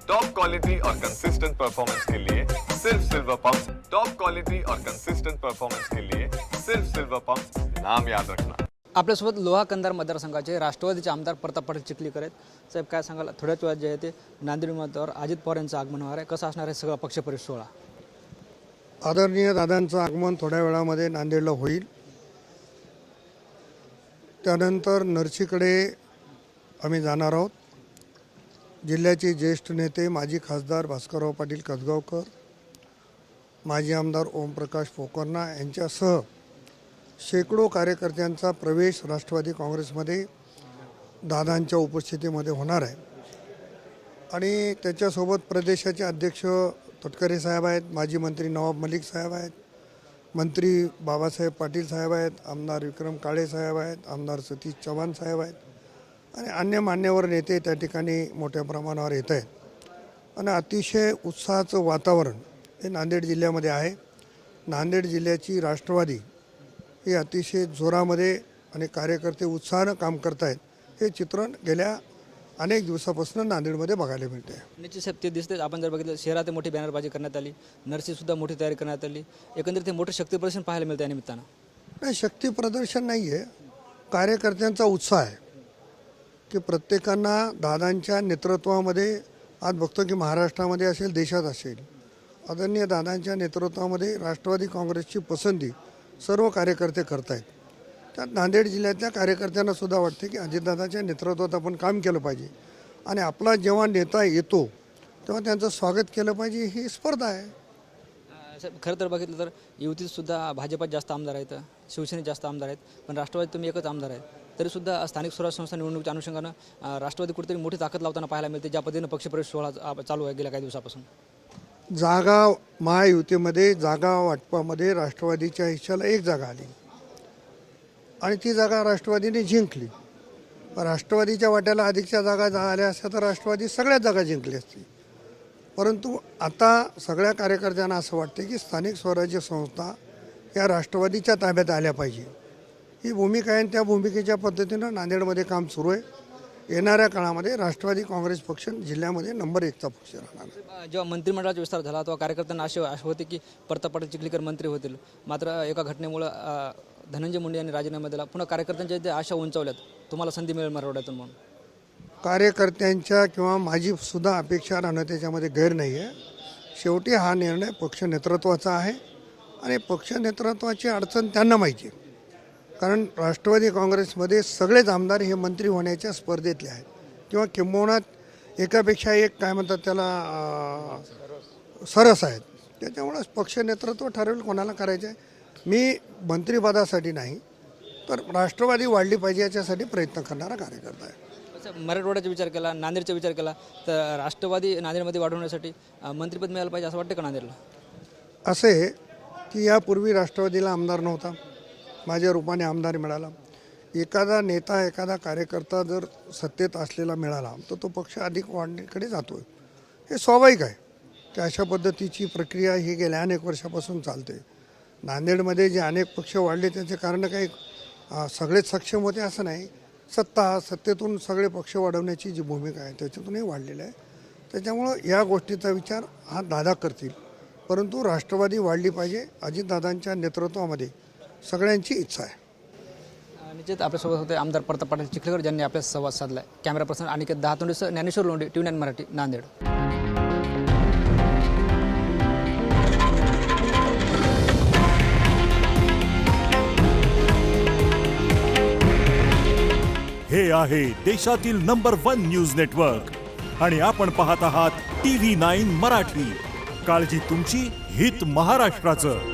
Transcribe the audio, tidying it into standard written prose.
Top quality और consistent performance के लिए सिर्फ सिल्वर पंप। टॉप क्वालिटी और कंसिस्टेंट परफॉर्मेंस के लिए सिर्फ सिल्वर पंप, नाम याद रखना। आपल्यासोबत लोहा कंधार मतदारसंघाचे राष्ट्रवादीचे आमदार प्रताप पाटील चिखलीकर आहेत. साहेब, काय सांगाल, थोड्याच वेळात जे आहे ते नांदेड विमानतळावर अजित पवार यांचं आगमन होणार आहे. कसं असणार आहे सगळा पक्षपरिषद सोहळा? आदरणीय दादांचं आगमन थोड्या वेळामध्ये नांदेडला होईल. त्यानंतर नरसीकडे आम्ही जाणार आहोत. जिल्ह्याचे ज्येष्ठ नेते माजी खासदार भास्करराव पाटील कसगावकर, माजी आमदार ओमप्रकाश पोकर्णा यांच्यासह शेकडो कार्यकर्त्यांचा प्रवेश राष्ट्रवादी काँग्रेसमध्ये दादांच्या उपस्थितीमध्ये होणार आहे. आणि त्याच्यासोबत प्रदेशाचे अध्यक्ष तटकरे साहेब आहेत, माजी मंत्री नवाब मलिक साहेब आहेत, मंत्री बाबासाहेब पाटील साहेब आहेत, आमदार विक्रम काळे साहेब आहेत, आमदार सतीश चव्हाण साहेब आहेत आणि अन्य मान्यवर नेते त्या ठिकाणी मोठ्या प्रमाणावर येत आहेत. आणि अतिशय उत्साहाचं वातावरण हे नांदेड जिल्ह्यामध्ये आहे. नांदेड जिल्ह्याची राष्ट्रवादी ही अतिशय जोरामध्ये आणि कार्यकर्ते उत्साहानं काम करत आहेत. हे चित्रण गेल्या अनेक दिवसापासून नांदेडमध्ये बघायला मिळते. निश्चित साहेब, ते दिसते. आपण जर बघितलं, शहरात मोठी बॅनरबाजी करण्यात आली, नरसीसुद्धा मोठी तयारी करण्यात आली. एकंदरीत ते मोठं शक्ती प्रदर्शन पाहायला मिळतं या निमित्तानं. नाही, शक्ती प्रदर्शन नाही आहे, कार्यकर्त्यांचा उत्साह आहे की प्रत्येकांना दादांच्या नेतृत्वामध्ये, आज बघतो की महाराष्ट्रामध्ये असेल, देशात असेल, आदरणीय दादांच्या नेतृत्वामध्ये राष्ट्रवादी काँग्रेसची पसंती सर्व कार्यकर्ते करत आहेत. त्यात नांदेड जिल्ह्यातल्या कार्यकर्त्यांना सुद्धा वाटते की अजितदादाच्या नेतृत्वात आपण काम केलं पाहिजे आणि आपला जेव्हा नेता येतो तेव्हा त्यांचं स्वागत केलं पाहिजे. ही स्पर्धा आहे. साहेब, खरं तर बघितलं तर युतीतसुद्धा भाजपात जास्त आमदार आहेत, शिवसेनेत जास्त आमदार आहेत, पण राष्ट्रवादी तुम्ही एकच आमदार आहेत. तरीसुद्धा स्थानिक स्वराज्य संस्था निवडणुकीच्या अनुषंगानं राष्ट्रवादी कुठेतरी मोठी ताकद लावताना पाहायला मिळते, ज्या पद्धतीनं पक्षप्रवेश सोहळा चालू आहे गेल्या काही दिवसापासून. जागा महायुतीमध्ये जागा वाटपामध्ये राष्ट्रवादीच्या हिश्श्याला एक जागा आली आणि ती जागा राष्ट्रवादीने जिंकली. राष्ट्रवादीच्या वाट्याला अधिकच्या जागा आल्या असत्या तर राष्ट्रवादी सगळ्याच जागा जिंकली असती. परंतु आता सगळ्या कार्यकर्त्यांना असं वाटते की स्थानिक स्वराज्य संस्था या राष्ट्रवादीच्या ताब्यात आल्या पाहिजे. ही भूमिका आहे. त्या भूमिकेच्या पद्धतीनं नांदेडमध्ये काम सुरू आहे. येणाऱ्या काळामध्ये राष्ट्रवादी काँग्रेस पक्ष जिल्ह्यामध्ये नंबर 1चा पक्ष राहणार. जेव्हा मंत्रिमंडळाचा विस्तार झाला तेव्हा कार्यकर्त्यांना आशा होते की प्रताप पाटील चिखलीकर मंत्री होतील. मात्र एका घटनेमुळं धनंजय मुंडे यांनी राजीनामा दिला. पुन्हा कार्यकर्त्यांच्या जे आशा उंचावल्यात, तुम्हाला संधी मिळेल मराठवाड्यातून म्हणून. कार्यकर्त्यांच्या किंवा माझी सुद्धा अपेक्षा राहणं त्याच्यामध्ये गैर नाही आहे. शेवटी हा निर्णय पक्ष नेतृत्वाचा आहे आणि पक्ष नेतृत्वाची अडचण त्यांना माहिती आहे. कारण राष्ट्रवादी काँग्रेसमध्ये सगळेच आमदार हे मंत्री होण्याच्या स्पर्धेतले आहेत किंवा किंबहुना एकापेक्षा एक काय म्हणतात त्याला सरस आहेत. त्याच्यामुळं पक्ष नेतृत्व ठरवेल कोणाला करायचं आहे. मी मंत्रिपदासाठी नाही तर राष्ट्रवादी वाढली पाहिजे याच्यासाठी प्रयत्न करणारा कार्यकर्ता आहे. मराठवाड्याचा विचार केला, नांदेडचा विचार केला तर राष्ट्रवादी नांदेडमध्ये वाढवण्यासाठी मंत्रिपद मिळालं पाहिजे असं वाटतं का नांदेडला? असे की यापूर्वी राष्ट्रवादीला आमदार नव्हता, माझ्या रूपाने आमदार मिळाला. एखादा नेता, एखादा कार्यकर्ता जर सत्तेत असलेला मिळाला तर तो पक्ष अधिक वाढण्याकडे जातो. हे स्वाभाविक आहे की अशा पद्धतीची प्रक्रिया ही गेल्या अनेक वर्षापासून चालते. नांदेडमध्ये जे अनेक पक्ष वाढले त्याचे कारण काही सगळेच सक्षम होते असं नाही. सत्तेतून सगळे पक्ष वाढवण्याची जी भूमिका आहे त्याच्यातूनही वाढलेलं आहे. त्याच्यामुळं या गोष्टीचा विचार हा दादा करतील. परंतु राष्ट्रवादी वाढली पाहिजे, अजितदादांच्या नेतृत्वामध्ये सगळ्यांची इच्छा आहे. निश्चित आपल्यासोबत होते आमदार प्रताप पाटील चिखलीकर, ज्यांनी आपल्या संवाद साधला. कॅमेरा पर्सन अनिकेत दहातोंडेसह ज्ञानेश्वर लोंढे, TV9 मराठी, नांदेड. हे आहे देशातील नंबर 1 न्यूज नेटवर्क आणि आपण पाहत आहात TV9 मराठी. काळजी तुमची, हित महाराष्ट्राचं.